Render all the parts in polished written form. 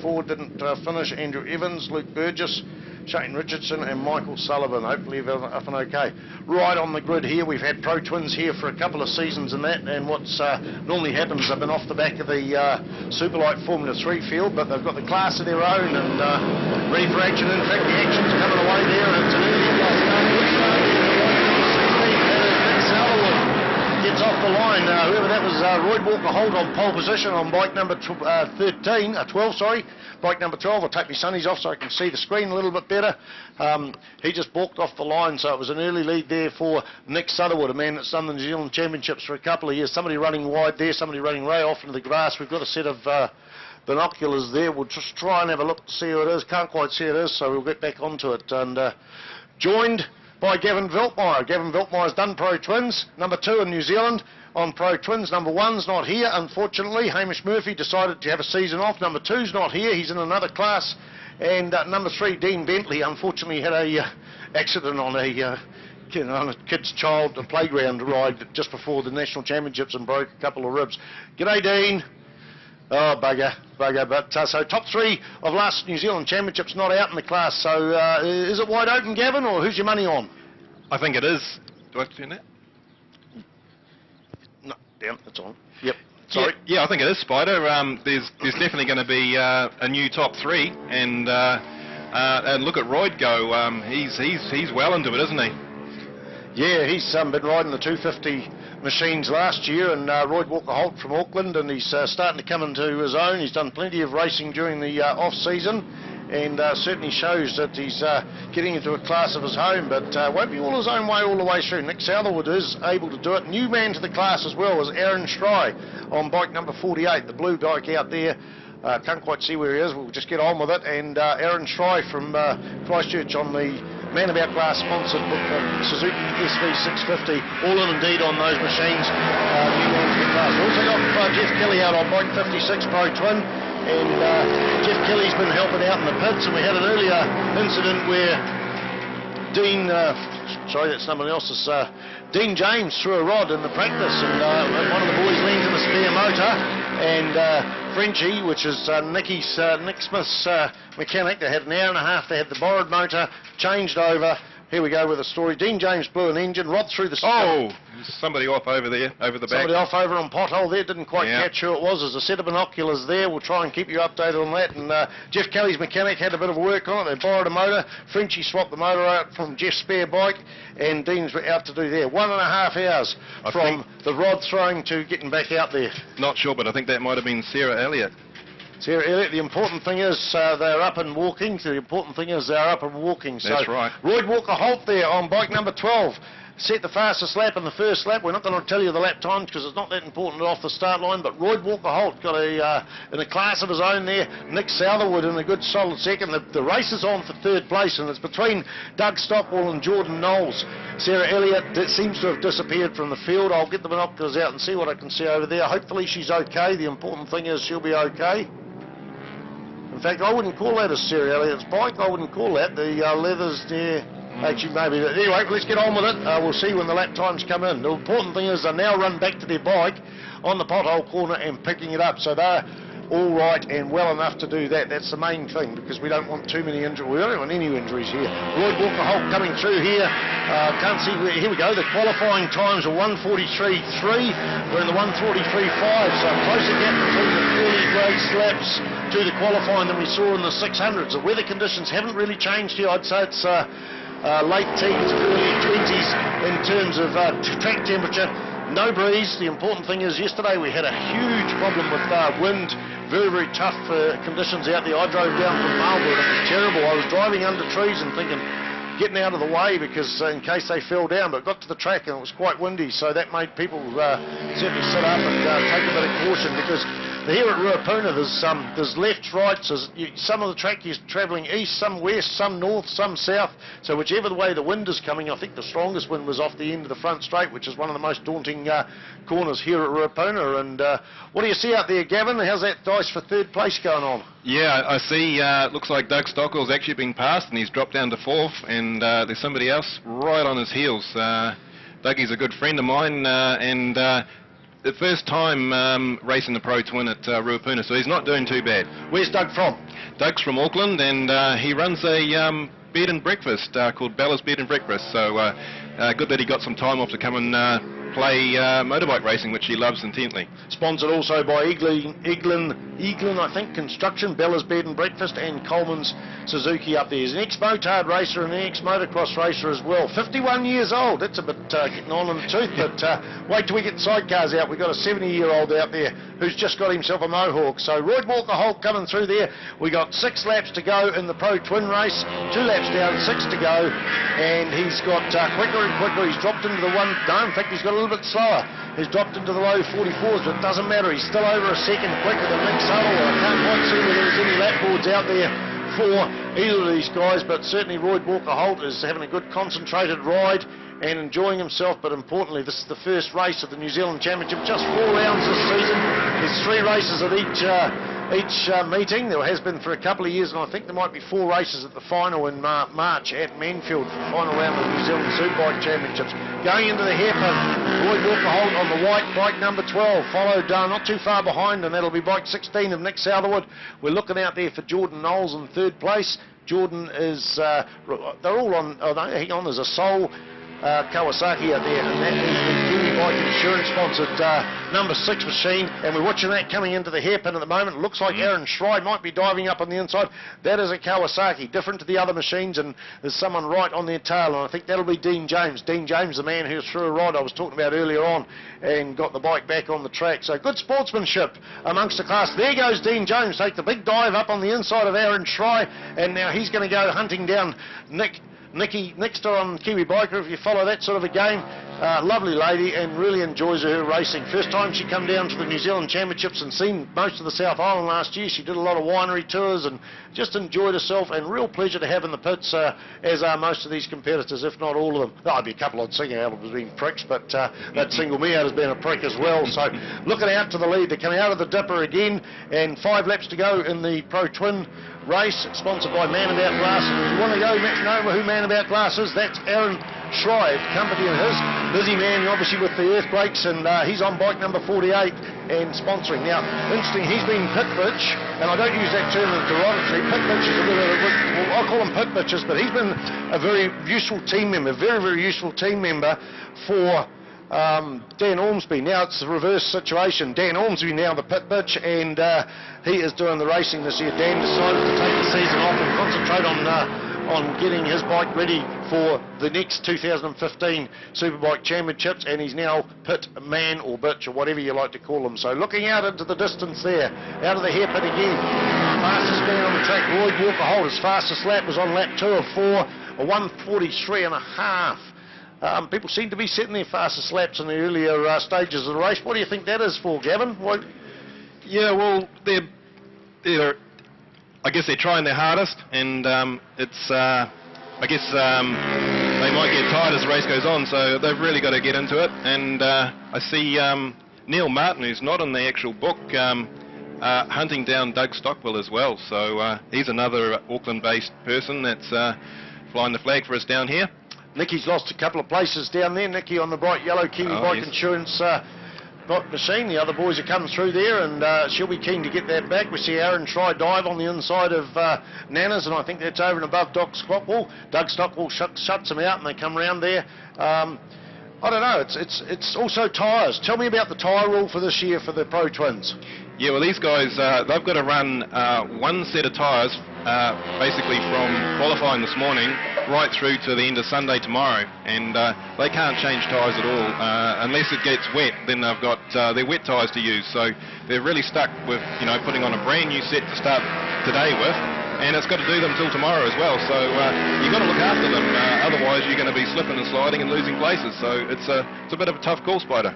forward didn't finish. Andrew Evans, Luke Burgess, Shane Richardson and Michael Sullivan. Hopefully they're up and okay. Right on the grid here, we've had Pro Twins here for a couple of seasons and that, and what's normally happens, they've been off the back of the Superlight Formula 3 field, but they've got the class of their own and ready for action. In fact, the action's coming away there, and it's an early gets off the line. Whoever that was, Royd Walker Holt on pole position on bike number 12, sorry. Bike number 12. I'll take my sunnies off so I can see the screen a little bit better. He just balked off the line, so it was an early lead there for Nick Sutherwood, a man that's done the New Zealand Championships for a couple of years. Somebody running wide there, somebody running way off into the grass. We've got a set of binoculars there. We'll just try and have a look to see who it is. Can't quite see who it is, so we'll get back onto it. And joined by Gavin Veltmeyer. Gavin Veltmeyer's done Pro Twins, number 2 in New Zealand on Pro Twins. Number 1's not here, unfortunately. Hamish Murphy decided to have a season off. Number 2's not here, he's in another class. And number 3, Dean Bentley, unfortunately had a accident on a kid's child playground ride just before the National Championships and broke a couple of ribs. G'day, Dean. Oh, bugger. But so top 3 of last New Zealand Championships not out in the class. So is it wide open, Gavin, or who's your money on? I think it is. Do I have to turn that? No, down. That's on. Yep. Sorry. Yeah, I think it is, Spider. There's definitely going to be a new top 3, and look at Royd go. He's well into it, isn't he? Yeah, he's been riding the 250 machines last year, and Royd Walker Holt from Auckland, and he's starting to come into his own. He's done plenty of racing during the off-season, and certainly shows that he's getting into a class of his own, but won't be all his own way all the way through. Nick Southwood is able to do it. New man to the class as well is Aaron Stry on bike number 48, the blue bike out there. Can't quite see where he is. We'll just get on with it. And Aaron Stry from Christchurch on the Man About Glass sponsored Suzuki SV650, all in indeed on those machines. New man to the class. We've also got Jeff Kelly out on bike 56 Pro Twin, and Jeff Kelly's been helping out in the pits, and we had an earlier incident where Dean, sorry, that's somebody else's, Dean James threw a rod in the practice, and one of the boys leaned in a spare motor, and Frenchie, which is Nick Smith's mechanic, they had an hour and a half, they had the borrowed motor, changed over. Here we go with the story. Dean James blew an engine, rod through the... Oh, somebody off over there, over the back. Somebody off over on pothole there, didn't quite catch who it was. There's a set of binoculars there, we'll try and keep you updated on that. And Jeff Kelly's mechanic had a bit of work on it, they borrowed a motor. Frenchie swapped the motor out from Jeff's spare bike, and Dean's out to do there. 1.5 hours from the rod throwing to getting back out there. Not sure, but I think that might have been Sarah Elliott. Sarah Elliott, the important thing is they're up and walking. So the important thing is they're up and walking. So that's right. Royd Walker Holt there on bike number 12. Set the fastest lap in the first lap. We're not going to tell you the lap times because it's not that important off the start line, but Royd Walker Holt got in a class of his own there. Nick Southwood in a good solid second. The race is on for 3rd place, and it's between Doug Stockwell and Jordan Knowles. Sarah Elliott seems to have disappeared from the field. I'll get the binoculars out and see what I can see over there. Hopefully she's okay. The important thing is she'll be okay. In fact, I wouldn't call that a Sarah Elliott's bike. I wouldn't call that. The leathers there, actually maybe. Anyway, let's get on with it. We'll see when the lap times come in. The important thing is they now run back to their bike on the pothole corner and picking it up. So they're all right and well enough to do that. That's the main thing, because we don't want too many injuries. We don't want any injuries here. Royd Walker Holt coming through here. Can't see where. Here we go. The qualifying times are 1:43.3. We're in the 1:43.5. So a closer gap between the early race laps to the qualifying than we saw in the 600s. The weather conditions haven't really changed here. I'd say it's late teens, early 20s in terms of track temperature. No breeze. The important thing is yesterday we had a huge problem with wind. Very, very tough conditions out there. I drove down from Marlborough and it was terrible. I was driving under trees and thinking, getting out of the way because in case they fell down, but got to the track and it was quite windy, so that made people certainly sit up and take a bit of caution, because here at Ruapuna there's lefts, rights, some of the track is travelling east, some west, some north, some south, so whichever the way the wind is coming. I think the strongest wind was off the end of the front straight, which is one of the most daunting corners here at Ruapuna. And what do you see out there, Gavin? How's that dice for 3rd place going on? Yeah, I see. Looks like Doug Stockwell's actually been passed and he's dropped down to 4th, and there's somebody else right on his heels. Dougie's a good friend of mine, and the first time racing the Pro Twin at Ruapuna, so he's not doing too bad. Where's Doug from? Doug's from Auckland, and he runs a bed and breakfast called Bella's Bed and Breakfast. So good that he got some time off to come and play motorbike racing, which he loves intently. Sponsored also by Eaglin, I think, Construction, Bella's Bed and Breakfast, and Coleman's Suzuki up there. He's an ex-motard racer and an ex-motocross racer as well. 51 years old. That's a bit getting on in the tooth, but wait till we get sidecars out. We've got a 70-year-old out there who's just got himself a mohawk. So Royd Walker Holt coming through there. We got 6 laps to go in the Pro Twin race. 2 laps down, 6 to go, and he's got quicker and quicker. He's dropped into the in fact, he's got a little bit slower. He's dropped into the low 44s, but it doesn't matter. He's still over a second quicker than Nick Suttle. I can't quite see whether there's any lap boards out there for either of these guys, but certainly Royd Walker Holt is having a good concentrated ride and enjoying himself. But importantly, this is the first race of the New Zealand Championship. Just 4 rounds this season. There's 3 races at each meeting. There has been for a couple of years, and I think there might be 4 races at the final in March at Manfield for the final round of the New Zealand Superbike Championships. Going into the hairpin, Royd Walker Holt on the white, bike number 12, followed not too far behind, and that'll be bike 16 of Nick Southwood. We're looking out there for Jordan Knowles in 3rd place. Jordan is, they're all on, hang on, there's a Soul Kawasaki out there, and that is the Kiwi Bike Insurance sponsored number 6 machine, and we're watching that coming into the hairpin at the moment. It looks like Aaron Schrei might be diving up on the inside. That is a Kawasaki, different to the other machines, and there's someone right on their tail, and I think that'll be Dean James. Dean James, the man who threw a ride I was talking about earlier on and got the bike back on the track. So good sportsmanship amongst the class. There goes Dean James, take the big dive up on the inside of Aaron Schrei, and now he's going to go hunting down Nikki next on Kiwi Biker, if you follow that sort of a game. Lovely lady and really enjoys her racing. First time she come down to the New Zealand Championships and seen most of the South Island last year. She did a lot of winery tours and just enjoyed herself, and real pleasure to have in the pits, as are most of these competitors, if not all of them. There'll be a couple I'd single out as being pricks, but that single me out as being a prick as well. So looking out to the lead. They're coming out of the dipper again, and 5 laps to go in the Pro Twin race, sponsored by Man About Glass. And if you want to go know who Man About Glass is, that's Aaron Schrei, company of his. Busy man, obviously, with the earthquakes, and he's on bike number 48 and sponsoring. Now, interesting, he's been pit bitch, and I don't use that term as derogatory. Pit bitch is a bit of well, I call them pit bitches, but he's been a very useful team member, very, very useful team member for Dan Ormsby. Now it's the reverse situation. Dan Ormsby now the pit bitch, and he is doing the racing this year. Dan decided to take the season off and concentrate on getting his bike ready for the next 2015 Superbike Championships, and he's now pit man or bitch or whatever you like to call him. So looking out into the distance there, out of the hairpin again. Fastest man on the track, Royd Walker Holt. His fastest lap was on lap 2 of 4, a 1:43 and a half. People seem to be setting their fastest laps in the earlier stages of the race. What do you think that is for, Gavin? Yeah, well, they're I guess they're trying their hardest, and it's I guess they might get tired as the race goes on, so they've really got to get into it. And I see Neil Martin, who's not in the actual book, hunting down Doug Stockwell as well. So he's another Auckland-based person that's flying the flag for us down here. Nicky's lost a couple of places down there. Nicky on the bright yellow Kiwi Bike Insurance machine. The other boys are coming through there, and she'll be keen to get that back. We see Aaron Schrei dive on the inside of Nana's, and I think that's over and above Doug Stockwell. Doug Stockwell shuts them out, and they come round there. I don't know. It's also tyres. Tell me about the tyre rule for this year for the Pro Twins. Yeah, well, these guys, they've got to run one set of tyres basically from qualifying this morning right through to the end of Sunday tomorrow, and they can't change tyres at all unless it gets wet. Then they've got their wet tyres to use, so they're really stuck with putting on a brand new set to start today with, and it's got to do them till tomorrow as well. So you've got to look after them, otherwise you're going to be slipping and sliding and losing places. So it's a bit of a tough call, Spider.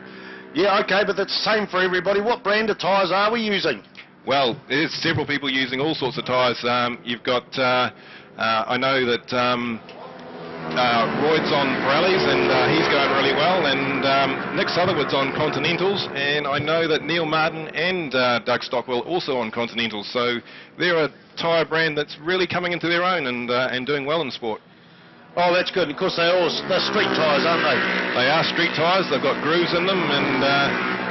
Yeah, okay, but that's the same for everybody. What brand of tyres are we using? Well, there's several people using all sorts of tyres. You've got, I know that Royd's on Pirellis, and he's going really well, and Nick Southwood's on Continentals, and I know that Neil Martin and Doug Stockwell also on Continentals. So they're a tyre brand that's really coming into their own and doing well in sport. Oh, that's good. Of course, they're street tyres, aren't they? They are street tyres. They've got grooves in them, and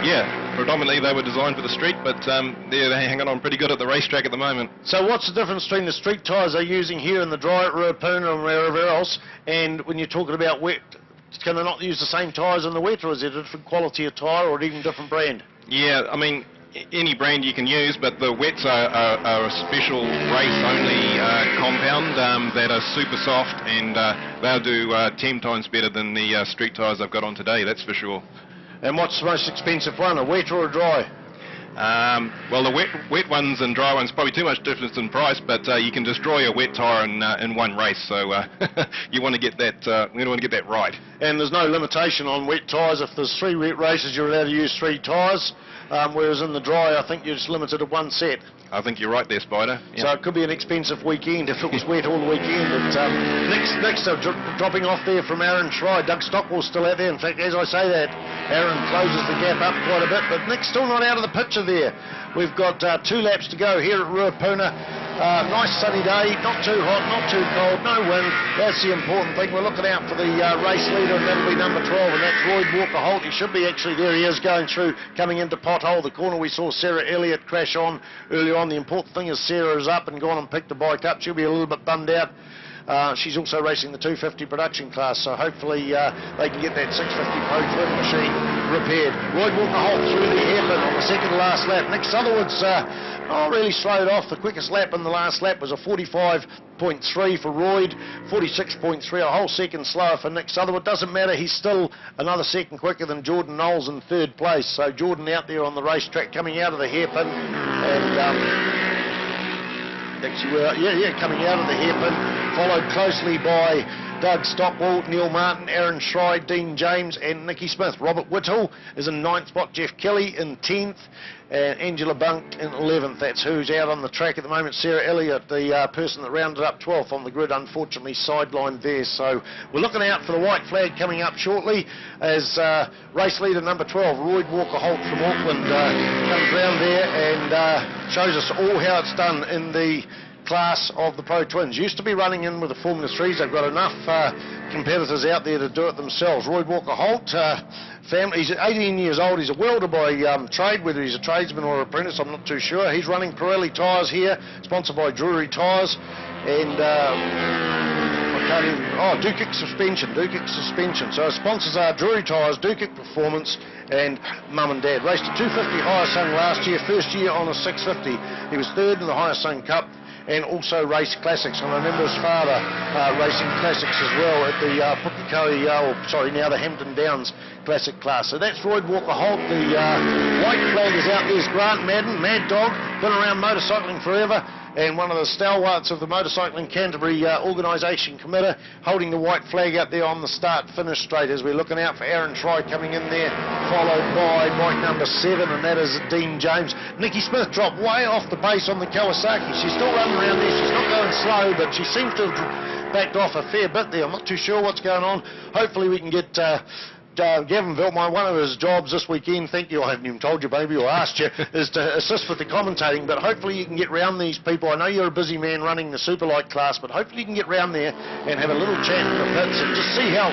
yeah, predominantly they were designed for the street, but they're hanging on pretty good at the racetrack at the moment. So what's the difference between the street tyres they're using here in the dry at Ruapuna and wherever else, and when you're talking about wet, can they not use the same tyres in the wet, or is it a different quality of tyre or even different brand? Yeah, I mean, any brand you can use, but the wets are a special race-only compound that are super soft, and they'll do 10 times better than the street tyres I've got on today, that's for sure. And what's the most expensive one, a wet or a dry? Well, the wet ones and dry ones, probably too much difference in price, but you can destroy a wet tyre in one race, so you want to get that right. And there's no limitation on wet tyres. If there's 3 wet races, you're allowed to use 3 tyres, whereas in the dry, I think you're just limited to 1 set. I think you're right there, Spider. Yep. So it could be an expensive weekend if it was wet all the weekend. But next dropping off there from Aaron Schry. Doug Stockwell's still out there. In fact, as I say that, Aaron closes the gap up quite a bit, but Nick's still not out of the picture there. We've got 2 laps to go here at Ruapuna. Nice sunny day, not too hot, not too cold, no wind. That's the important thing. We're looking out for the race leader, and that'll be number 12, and that's Royd Walker Holt. He should be actually there. He is going through, coming into pothole. The corner we saw Sarah Elliott crash on earlier on. The important thing is Sarah is up and gone and picked the bike up. She'll be a little bit bummed out. She's also racing the 250 production class, so hopefully they can get that 650 Pro Twin machine repaired. Royd Walker Holt through the hairpin on the second to last lap. Nick Sutherwood's really slowed off. The quickest lap in the last lap was a 45.3 for Royd, 46.3, a whole second slower for Nick Sutherwood. Doesn't matter, he's still another second quicker than Jordan Knowles in 3rd place. So Jordan out there on the racetrack coming out of the hairpin, and coming out of the hairpin, followed closely by Doug Stockwell, Neil Martin, Aaron Schry, Dean James and Nicky Smith. Robert Whittle is in 9th spot, Jeff Kelly in 10th, and Angela Bunk in 11th. That's who's out on the track at the moment. Sarah Elliott, the person that rounded up 12th on the grid, unfortunately sidelined there. So we're looking out for the white flag coming up shortly as race leader number 12, Royd Walker Holt from Auckland, comes round there and shows us all how it's done in the class of the Pro Twins. Used to be running in with the Formula 3s. They've got enough competitors out there to do it themselves. Royd Walker Holt, family, he's 18 years old. He's a welder by trade, whether he's a tradesman or an apprentice, I'm not too sure. He's running Pirelli tyres here, sponsored by Drury Tyres, and Dukic suspension. So sponsors are Drury Tyres, Dukic Performance, and Mum and Dad. Raced a 250 Hyosung last year, first year on a 650. He was 3rd in the Hyosung Cup, and also raced classics, and I remember his father racing classics as well at the Pukekohe, now the Hampton Downs Classic class. So that's Royd Walker Holt. The white flag is out. There's Grant Madden, Mad Dog, been around motorcycling forever, and one of the stalwarts of the Motorcycling Canterbury organisation committee, holding the white flag out there on the start-finish straight as we're looking out for Aaron Schry coming in there, followed by bike number 7, and that is Dean James. Nicky Smith dropped way off the pace on the Kawasaki. She's still running around there. She's not going slow, but she seems to have backed off a fair bit there. I'm not too sure what's going on. Hopefully we can get Gavin Veltmeyer, one of his jobs this weekend, thank you, I haven't even told you maybe or asked you, is to assist with the commentating, but hopefully you can get round these people. I know you're a busy man running the Superlight class, but hopefully you can get round there and have a little chat in the pits and just see how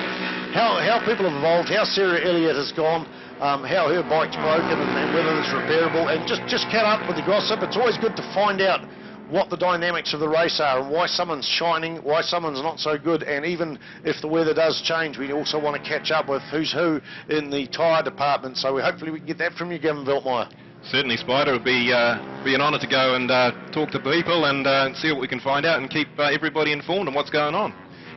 people have evolved, how Sarah Elliott has gone, how her bike's broken and whether it's repairable, and just cat up with the gossip. It's always good to find out what the dynamics of the race are and why someone's shining, why someone's not so good, and even if the weather does change, we also want to catch up with who's who in the tyre department. So hopefully we can get that from you, Gavin Veltmeyer. Certainly, Spider. It would be an honour to go and talk to people and see what we can find out and keep everybody informed on what's going on.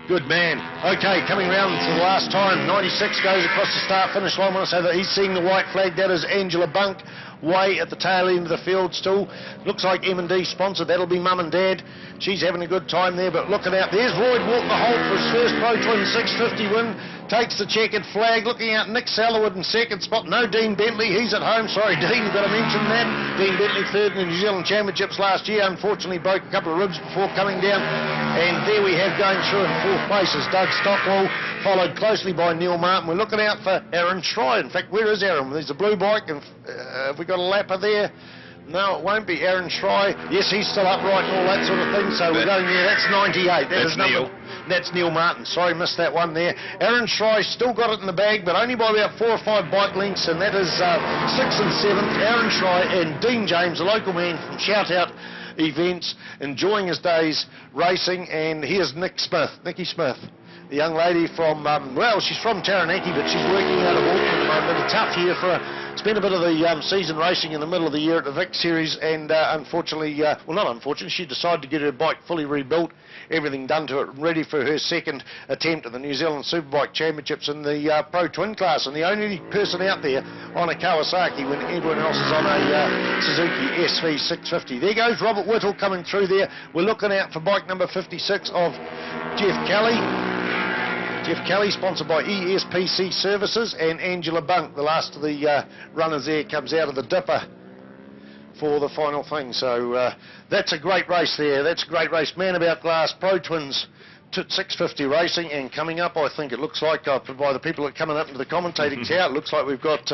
Good man. Okay, coming round to the last time, 96 goes across the start-finish line. I want to say that he's seeing the white flag. That is Angela Bunk, way at the tail end of the field still. Looks like M&D sponsored. That'll be Mum and Dad. She's having a good time there, but looking out. There's Royd Walker Holt for his first Pro Twin 650 win. Takes the checkered flag. Looking out, Nick Sutherwood in 2nd spot. No Dean Bentley. He's at home. Sorry, Dean, you've got to mention that. Dean Bentley 3rd in the New Zealand Championships last year. Unfortunately broke a couple of ribs before coming down. And there we have going through in 4th place is Doug Stockwell, followed closely by Neil Martin. We're looking out for Aaron Schry. In fact, where is Aaron? There's a blue bike. And have we got a lapper there? No, it won't be Aaron Schry. Yes, he's still upright and all that sort of thing, so we're going there. That's 98. That's Neil. That's Neil Martin. Sorry, missed that one there. Aaron Shry still got it in the bag, but only by about 4 or 5 bike lengths, and that is 6th and 7th. Aaron Shry and Dean James, a local man from Shout Out Events, enjoying his days racing. And here's Nikki Smith, the young lady from, well, she's from Taranaki, but she's working out of Auckland at the moment. Been a tough year for her. Spent a bit of the season racing in the middle of the year at the Vic Series, and unfortunately, well, not unfortunately, she decided to get her bike fully rebuilt, everything done to it, ready for her second attempt at the New Zealand Superbike Championships in the Pro Twin class, and the only person out there on a Kawasaki when everyone else is on a Suzuki SV650. There goes Robert Whittle coming through there. We're looking out for bike number 56 of Jeff Kelly. Jeff Kelly, sponsored by ESPC Services, and Angela Bunk, the last of the runners there, comes out of the dipper for the final thing. So that's a great race there. That's a great race. Man About Glass, Pro Twins 650 racing, and coming up, I think it looks like, by the people that are coming up into the commentating tower, it looks like we've got